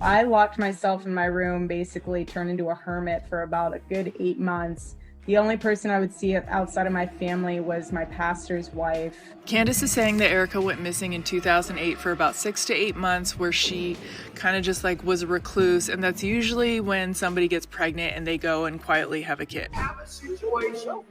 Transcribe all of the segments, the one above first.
I locked myself in my room, basically turned into a hermit for about a good 8 months. The only person I would see outside of my family was my pastor's wife. Candace is saying that Erika went missing in 2008 for about 6 to 8 months, where she kind of just like was a recluse, and that's usually when somebody gets pregnant and they go and quietly have a kid. Have a situation.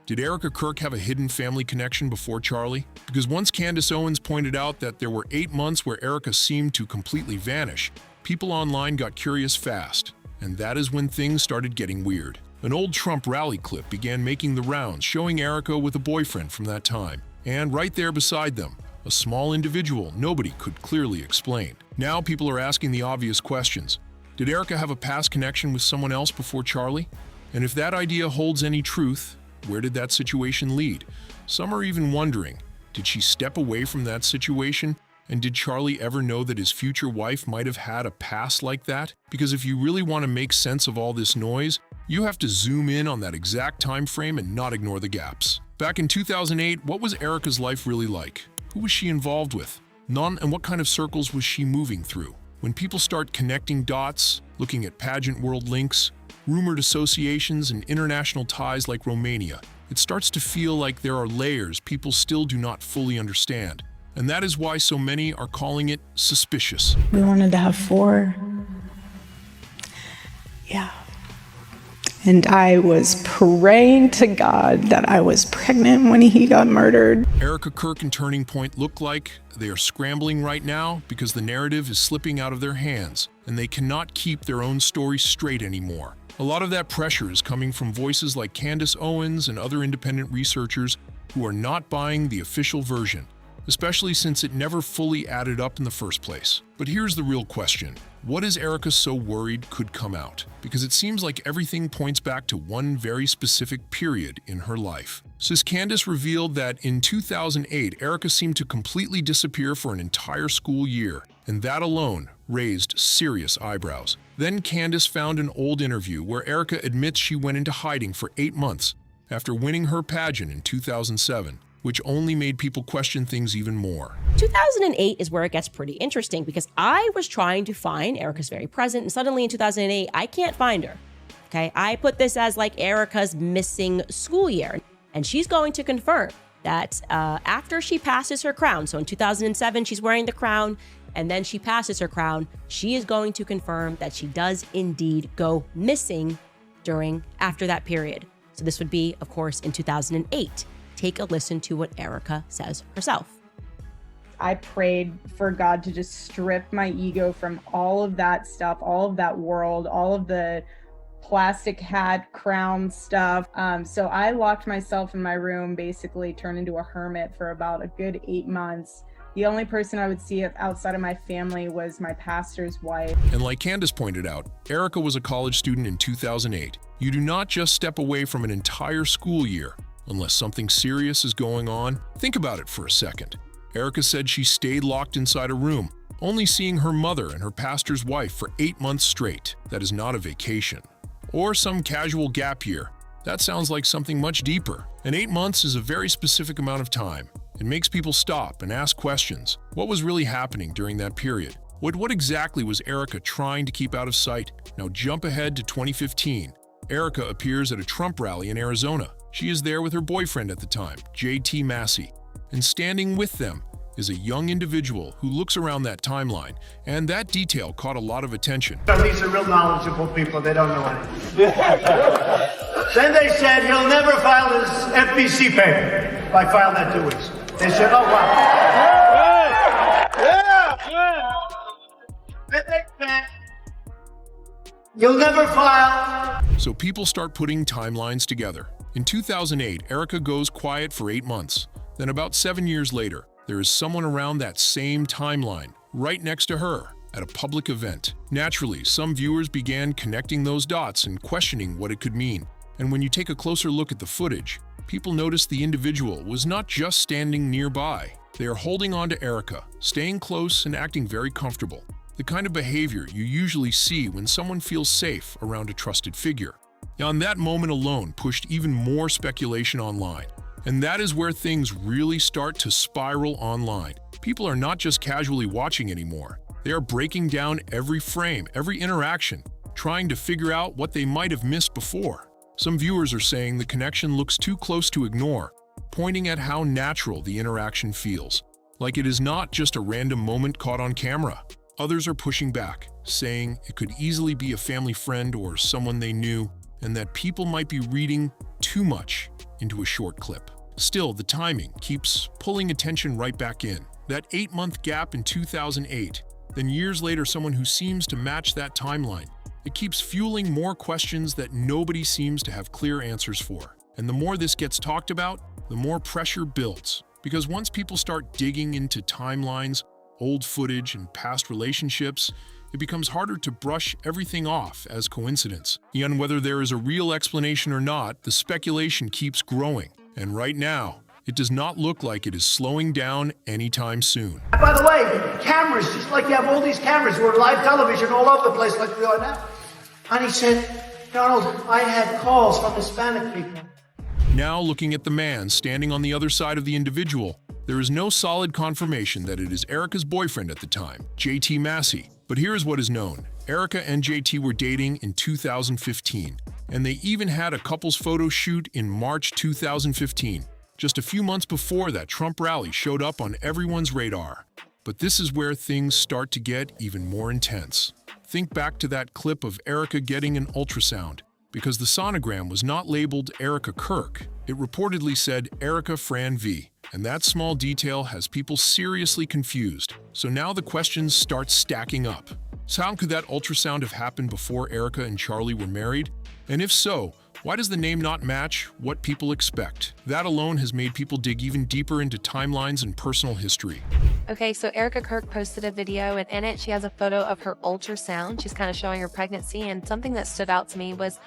Did Erika Kirk have a hidden family connection before Charlie? Because once Candace Owens pointed out that there were 8 months where Erika seemed to completely vanish, people online got curious fast, and that is when things started getting weird. An old Trump rally clip began making the rounds, showing Erika with a boyfriend from that time. And right there beside them, a small individual nobody could clearly explain. Now people are asking the obvious questions. Did Erika have a past connection with someone else before Charlie? And if that idea holds any truth, where did that situation lead? Some are even wondering, did she step away from that situation? And did Charlie ever know that his future wife might have had a past like that? Because if you really want to make sense of all this noise, you have to zoom in on that exact time frame and not ignore the gaps. Back in 2008, what was Erika's life really like? Who was she involved with? None, and what kind of circles was she moving through? When people start connecting dots, looking at pageant world links, rumored associations, and international ties like Romania, it starts to feel like there are layers people still do not fully understand. And that is why so many are calling it suspicious. We wanted to have 4. Yeah. And I was praying to God that I was pregnant when he got murdered. Erika Kirk and Turning Point look like they are scrambling right now because the narrative is slipping out of their hands, and they cannot keep their own story straight anymore. A lot of that pressure is coming from voices like Candace Owens and other independent researchers who are not buying the official version, especially since it never fully added up in the first place. But here's the real question. What is Erika so worried could come out? Because it seems like everything points back to one very specific period in her life. Since Candace revealed that in 2008, Erika seemed to completely disappear for an entire school year, and that alone raised serious eyebrows. Then Candace found an old interview where Erika admits she went into hiding for 8 months after winning her pageant in 2007. Which only made people question things even more. 2008 is where it gets pretty interesting because I was trying to find Erika's very present, and suddenly in 2008, I can't find her. Okay, I put this as like Erika's missing school year, and she's going to confirm that after she passes her crown, so in 2007, she's wearing the crown, and then she passes her crown, she is going to confirm that she does indeed go missing after that period. So this would be, of course, in 2008. Take a listen to what Erika says herself. I prayed for God to just strip my ego from all of that stuff, all of that world, all of the plastic hat, crown stuff. So I locked myself in my room, basically turned into a hermit for about a good 8 months. The only person I would see outside of my family was my pastor's wife. And like Candace pointed out, Erika was a college student in 2008. You do not just step away from an entire school year unless something serious is going on. Think about it for a second. Erika said she stayed locked inside a room, only seeing her mother and her pastor's wife for 8 months straight. That is not a vacation. Or some casual gap year. That sounds like something much deeper. And 8 months is a very specific amount of time. It makes people stop and ask questions. What was really happening during that period? What exactly was Erika trying to keep out of sight? Now jump ahead to 2015. Erika appears at a Trump rally in Arizona. She is there with her boyfriend at the time, J.T. Massey. And standing with them is a young individual who looks around that timeline, and that detail caught a lot of attention. So these are real knowledgeable people, they don't know anything. Then they said, he'll never file his FBC paper. I filed that 2 weeks. They said, oh, wow. Then they said, you'll never file. So people start putting timelines together. In 2008, Erika goes quiet for 8 months. Then about 7 years later, there is someone around that same timeline, right next to her, at a public event. Naturally, some viewers began connecting those dots and questioning what it could mean. And when you take a closer look at the footage, people notice the individual was not just standing nearby. They are holding on to Erika, staying close and acting very comfortable. The kind of behavior you usually see when someone feels safe around a trusted figure. And that moment alone pushed even more speculation online. And that is where things really start to spiral online. People are not just casually watching anymore. They are breaking down every frame, every interaction, trying to figure out what they might have missed before. Some viewers are saying the connection looks too close to ignore, pointing at how natural the interaction feels, like it is not just a random moment caught on camera. Others are pushing back, saying it could easily be a family friend or someone they knew, and that people might be reading too much into a short clip. Still, the timing keeps pulling attention right back in. That 8-month gap in 2008, then years later someone who seems to match that timeline. It keeps fueling more questions that nobody seems to have clear answers for. And the more this gets talked about, the more pressure builds. Because once people start digging into timelines, old footage, and past relationships, it becomes harder to brush everything off as coincidence. And whether there is a real explanation or not, the speculation keeps growing. And right now, it does not look like it is slowing down anytime soon. By the way, cameras, just like you have all these cameras, we're live television all over the place like we are now. And he said, Donald, I had calls from Hispanic people. Now, looking at the man standing on the other side of the individual, there is no solid confirmation that it is Erika's boyfriend at the time, JT Massey. But here is what is known. Erika and JT were dating in 2015, and they even had a couple's photo shoot in March 2015. Just a few months before that Trump rally showed up on everyone's radar. But this is where things start to get even more intense. Think back to that clip of Erika getting an ultrasound. Because the sonogram was not labeled Erika Kirk, it reportedly said Erika Fran V. And that small detail has people seriously confused. So now the questions start stacking up. So how could that ultrasound have happened before Erika and Charlie were married? And if so, why does the name not match what people expect? That alone has made people dig even deeper into timelines and personal history. Okay, so Erika Kirk posted a video, and in it she has a photo of her ultrasound. She's kind of showing her pregnancy, and something that stood out to me was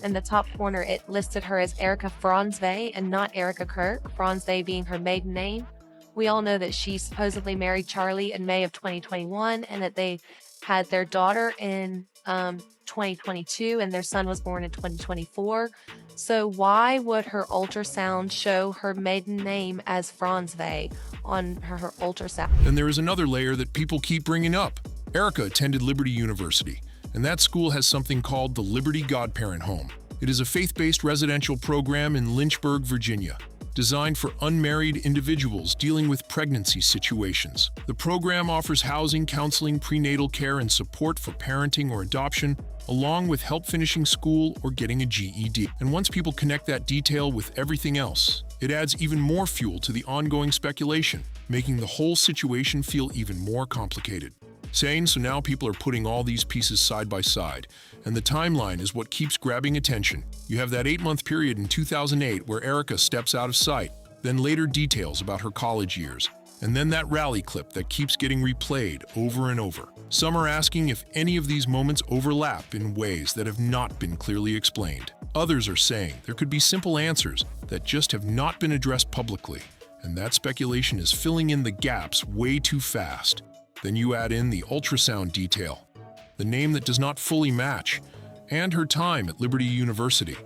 in the top corner, it listed her as Erika Fransve and not Erika Kirk, Fransve being her maiden name. We all know that she supposedly married Charlie in May of 2021 and that they had their daughter in 2022 and their son was born in 2024. So why would her ultrasound show her maiden name as Fransve on her ultrasound? And there is another layer that people keep bringing up. Erika attended Liberty University, and that school has something called the Liberty Godparent Home. It is a faith-based residential program in Lynchburg, Virginia, designed for unmarried individuals dealing with pregnancy situations. The program offers housing, counseling, prenatal care, and support for parenting or adoption, along with help finishing school or getting a GED. And once people connect that detail with everything else, it adds even more fuel to the ongoing speculation, making the whole situation feel even more complicated. So now people are putting all these pieces side by side, and the timeline is what keeps grabbing attention. You have that 8-month period in 2008 where Erika steps out of sight, then later details about her college years, and then that rally clip that keeps getting replayed over and over. Some are asking if any of these moments overlap in ways that have not been clearly explained. Others are saying there could be simple answers that just have not been addressed publicly, and that speculation is filling in the gaps way too fast. Then you add in the ultrasound detail, the name that does not fully match, and her time at Liberty University.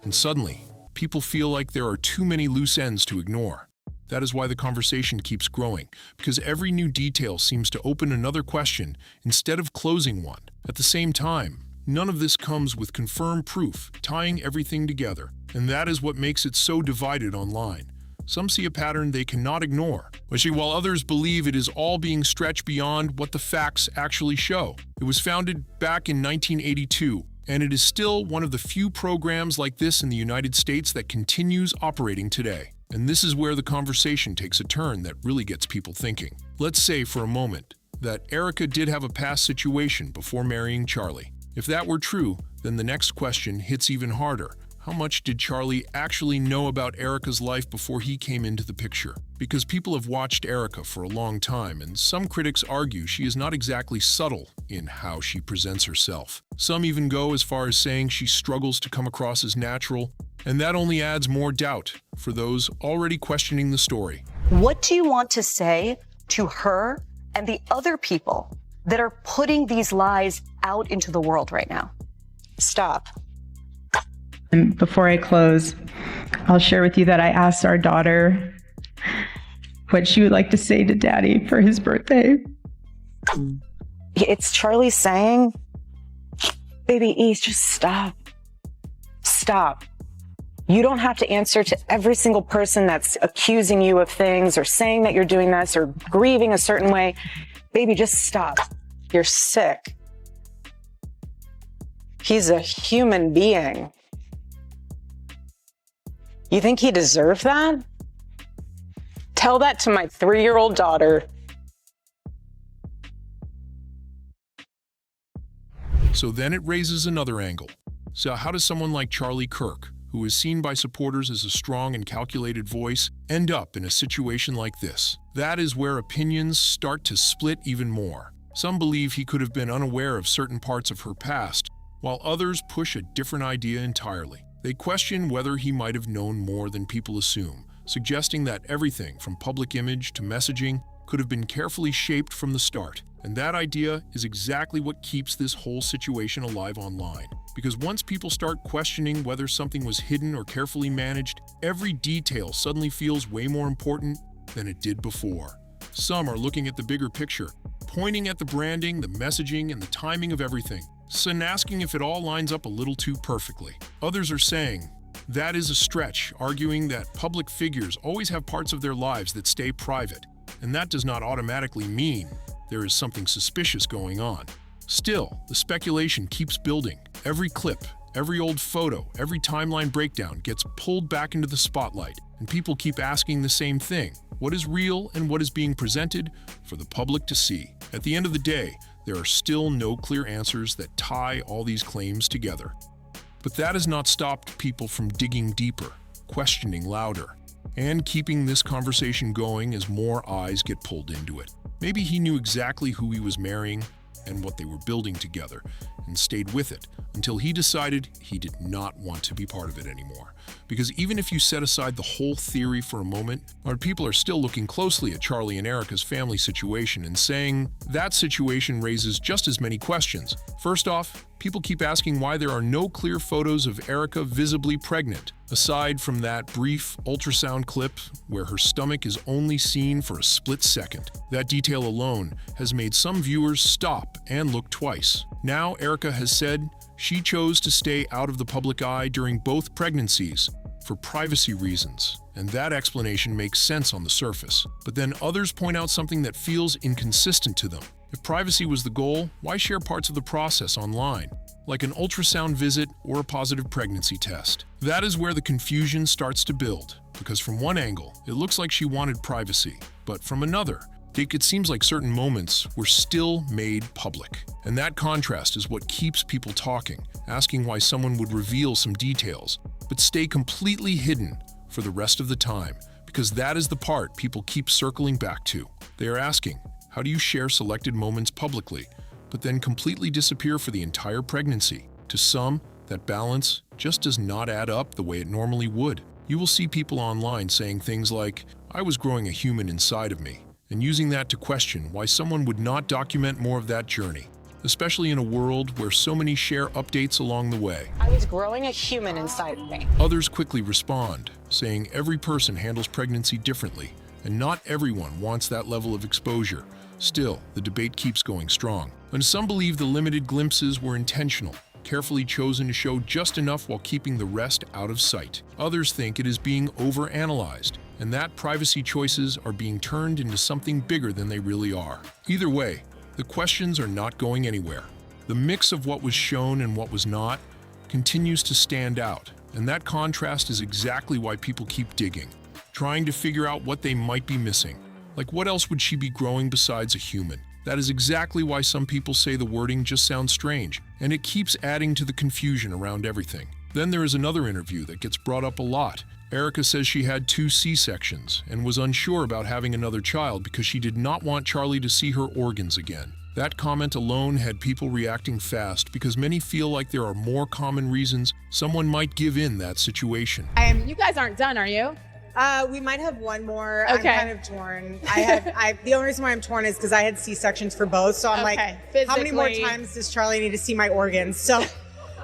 And suddenly, people feel like there are too many loose ends to ignore. That is why the conversation keeps growing, because every new detail seems to open another question instead of closing one. At the same time, none of this comes with confirmed proof tying everything together, and that is what makes it so divided online. Some see a pattern they cannot ignore, while others believe it is all being stretched beyond what the facts actually show. It was founded back in 1982, and it is still one of the few programs like this in the United States that continues operating today. And this is where the conversation takes a turn that really gets people thinking. Let's say for a moment that Erika did have a past situation before marrying Charlie. If that were true, then the next question hits even harder. How much did Charlie actually know about Erika's life before he came into the picture? Because people have watched Erika for a long time, and some critics argue she is not exactly subtle in how she presents herself. Some even go as far as saying she struggles to come across as natural, and that only adds more doubt for those already questioning the story. What do you want to say to her and the other people that are putting these lies out into the world right now? Stop. And before I close, I'll share with you that I asked our daughter what she would like to say to Daddy for his birthday. It's Charlie saying, baby E, just stop. Stop. You don't have to answer to every single person that's accusing you of things or saying that you're doing this or grieving a certain way. Baby, just stop. You're sick. He's a human being. You think he deserved that? Tell that to my 3-year-old daughter. So then it raises another angle. So how does someone like Charlie Kirk, who is seen by supporters as a strong and calculated voice, end up in a situation like this? That is where opinions start to split even more. Some believe he could have been unaware of certain parts of her past, while others push a different idea entirely. They question whether he might have known more than people assume, suggesting that everything from public image to messaging could have been carefully shaped from the start. And that idea is exactly what keeps this whole situation alive online. Because once people start questioning whether something was hidden or carefully managed, every detail suddenly feels way more important than it did before. Some are looking at the bigger picture, pointing at the branding, the messaging, and the timing of everything, and asking if it all lines up a little too perfectly. Others are saying, that is a stretch, arguing that public figures always have parts of their lives that stay private, and that does not automatically mean there is something suspicious going on. Still, the speculation keeps building. Every clip, every old photo, every timeline breakdown gets pulled back into the spotlight, and people keep asking the same thing. What is real and what is being presented for the public to see? At the end of the day, there are still no clear answers that tie all these claims together. But that has not stopped people from digging deeper, questioning louder, and keeping this conversation going as more eyes get pulled into it. Maybe he knew exactly who he was marrying and what they were building together, and stayed with it until he decided he did not want to be part of it anymore. Because even if you set aside the whole theory for a moment, our people are still looking closely at Charlie and Erika's family situation and saying that situation raises just as many questions. First off, people keep asking why there are no clear photos of Erika visibly pregnant, aside from that brief ultrasound clip where her stomach is only seen for a split second. That detail alone has made some viewers stop and look twice. Now, Erika has said she chose to stay out of the public eye during both pregnancies for privacy reasons, and that explanation makes sense on the surface. But then others point out something that feels inconsistent to them. If privacy was the goal, why share parts of the process online, like an ultrasound visit or a positive pregnancy test? That is where the confusion starts to build, because from one angle, it looks like she wanted privacy, but from another, it seems like certain moments were still made public. And that contrast is what keeps people talking, asking why someone would reveal some details, but stay completely hidden for the rest of the time, because that is the part people keep circling back to. They are asking, how do you share selected moments publicly, but then completely disappear for the entire pregnancy? To some, that balance just does not add up the way it normally would. You will see people online saying things like, I was growing a human inside of me, and using that to question why someone would not document more of that journey, especially in a world where so many share updates along the way. I was growing a human inside of me. Others quickly respond, saying every person handles pregnancy differently, and not everyone wants that level of exposure. Still, the debate keeps going strong. And some believe the limited glimpses were intentional, carefully chosen to show just enough while keeping the rest out of sight. Others think it is being overanalyzed, and that privacy choices are being turned into something bigger than they really are. Either way, the questions are not going anywhere. The mix of what was shown and what was not continues to stand out, and that contrast is exactly why people keep digging, trying to figure out what they might be missing. Like, what else would she be growing besides a human? That is exactly why some people say the wording just sounds strange, and it keeps adding to the confusion around everything. Then there is another interview that gets brought up a lot. Erika says she had 2 C-sections and was unsure about having another child because she did not want Charlie to see her organs again. That comment alone had people reacting fast because many feel like there are more common reasons someone might give in that situation. You guys aren't done, are you? We might have one more. Okay. I'm kind of torn. The only reason why I'm torn is because I had C-sections for both. So I'm like, how many more times does Charlie need to see my organs? So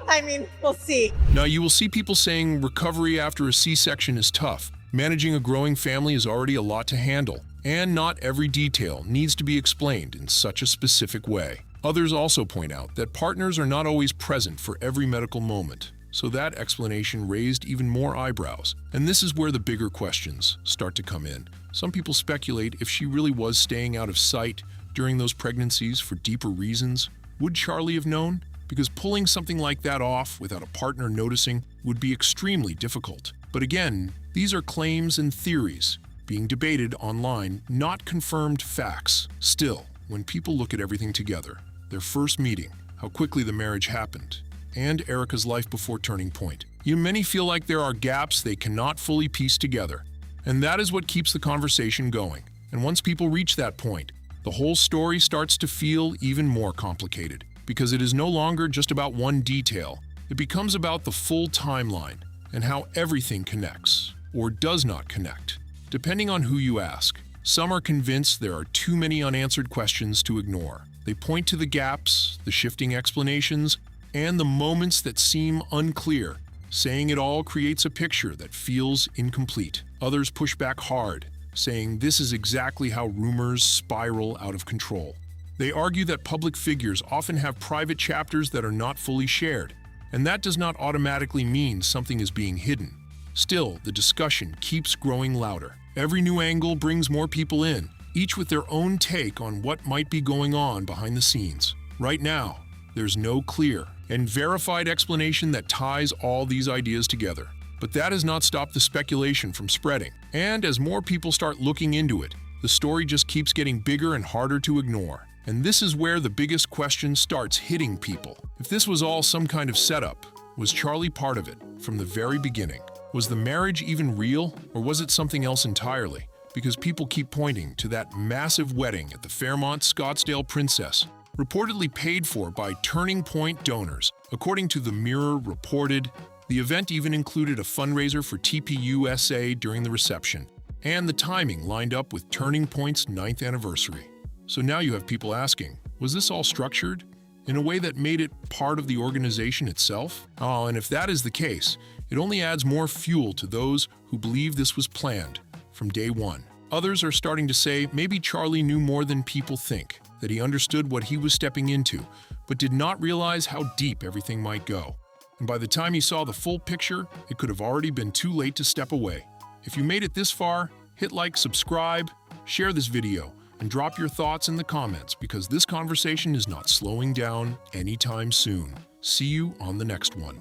I mean, we'll see. Now, you will see people saying recovery after a C-section is tough. Managing a growing family is already a lot to handle, and not every detail needs to be explained in such a specific way. Others also point out that partners are not always present for every medical moment, so that explanation raised even more eyebrows. And this is where the bigger questions start to come in. Some people speculate if she really was staying out of sight during those pregnancies for deeper reasons. Would Charlie have known? Because pulling something like that off without a partner noticing would be extremely difficult. But again, these are claims and theories being debated online, not confirmed facts. Still, when people look at everything together, their first meeting, how quickly the marriage happened, and Erika's life before turning point, many feel like there are gaps they cannot fully piece together. And that is what keeps the conversation going. And once people reach that point, the whole story starts to feel even more complicated, because it is no longer just about one detail. It becomes about the full timeline and how everything connects, or does not connect, depending on who you ask. Some are convinced there are too many unanswered questions to ignore. They point to the gaps, the shifting explanations, and the moments that seem unclear, saying it all creates a picture that feels incomplete. Others push back hard, saying this is exactly how rumors spiral out of control. They argue that public figures often have private chapters that are not fully shared, and that does not automatically mean something is being hidden. Still, the discussion keeps growing louder. Every new angle brings more people in, each with their own take on what might be going on behind the scenes. Right now, there's no clear and verified explanation that ties all these ideas together. But that has not stopped the speculation from spreading. And as more people start looking into it, the story just keeps getting bigger and harder to ignore. And this is where the biggest question starts hitting people. If this was all some kind of setup, was Charlie part of it from the very beginning? Was the marriage even real, or was it something else entirely? Because people keep pointing to that massive wedding at the Fairmont Scottsdale Princess, reportedly paid for by Turning Point donors. According to the Mirror reported, the event even included a fundraiser for TPUSA during the reception, and the timing lined up with Turning Point's 9th anniversary. So now you have people asking, was this all structured in a way that made it part of the organization itself? Oh, and if that is the case, it only adds more fuel to those who believe this was planned from day one. Others are starting to say maybe Charlie knew more than people think, that he understood what he was stepping into, but did not realize how deep everything might go. And by the time he saw the full picture, it could have already been too late to step away. If you made it this far, hit like, subscribe, share this video, and drop your thoughts in the comments, because this conversation is not slowing down anytime soon. See you on the next one.